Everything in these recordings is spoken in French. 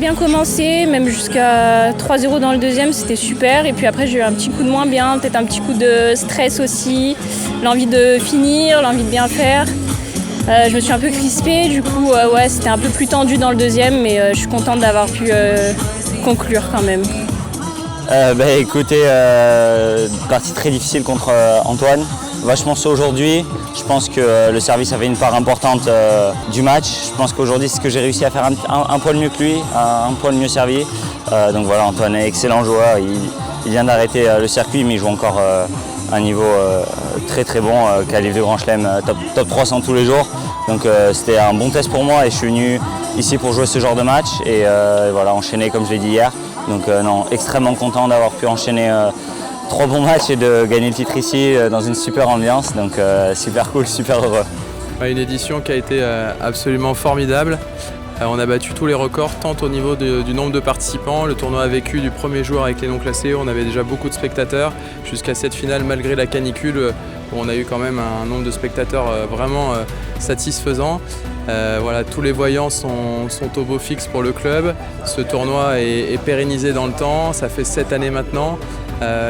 bien commencé, même jusqu'à 3-0 dans le deuxième, c'était super. Et puis après, j'ai eu un petit coup de moins bien, peut-être un petit coup de stress aussi, l'envie de finir, l'envie de bien faire. Je me suis un peu crispée, du coup, c'était un peu plus tendu dans le deuxième, mais je suis contente d'avoir pu conclure quand même. Écoutez, partie très difficile contre Antoine. Vachement chaud aujourd'hui. Je pense que le service avait une part importante du match. Je pense qu'aujourd'hui, c'est ce que j'ai réussi à faire un poil mieux que lui, un poil mieux servi. Donc voilà, Antoine est excellent joueur. Il vient d'arrêter le circuit, mais il joue encore à un niveau très très bon, qualif de Grand Chelem, top 300 tous les jours. Donc c'était un bon test pour moi et je suis venu ici pour jouer ce genre de match et voilà, enchaîner comme je l'ai dit hier. Donc extrêmement content d'avoir pu enchaîner 3 bons matchs et de gagner le titre ici dans une super ambiance. Donc super cool, super heureux. Une édition qui a été absolument formidable. On a battu tous les records, tant au niveau du nombre de participants. Le tournoi a vécu du premier jour avec les non classés. On avait déjà beaucoup de spectateurs jusqu'à cette finale, malgré la canicule, où on a eu quand même un nombre de spectateurs vraiment satisfaisant. Voilà, tous les voyants sont au beau fixe pour le club. Ce tournoi est pérennisé dans le temps. Ça fait 7 années maintenant.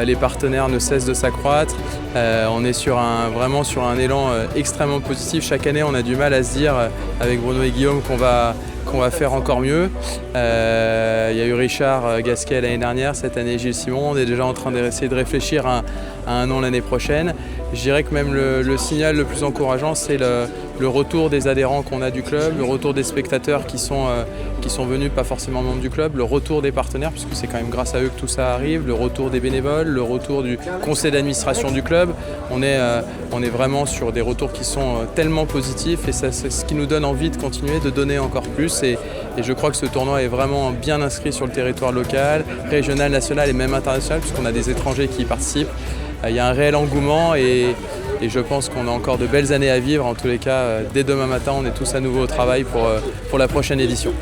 Les partenaires ne cessent de s'accroître. On est vraiment sur un élan extrêmement positif. Chaque année, on a du mal à se dire, avec Bruno et Guillaume, qu'on va faire encore mieux. Il y a eu Richard Gasquet l'année dernière, cette année Gilles Simon. On est déjà en train d'essayer de réfléchir à un an l'année prochaine. Je dirais que même le signal le plus encourageant, c'est le retour des adhérents qu'on a du club, le retour des spectateurs qui sont venus, pas forcément membres du club, le retour des partenaires, puisque c'est quand même grâce à eux que tout ça arrive, le retour des bénévoles, le retour du conseil d'administration du club. On est vraiment sur des retours qui sont tellement positifs et c'est ce qui nous donne envie de continuer, de donner encore plus. Et je crois que ce tournoi est vraiment bien inscrit sur le territoire local, régional, national et même international, puisqu'on a des étrangers qui y participent. Il y a un réel engouement et je pense qu'on a encore de belles années à vivre. En tous les cas, dès demain matin, on est tous à nouveau au travail pour la prochaine édition.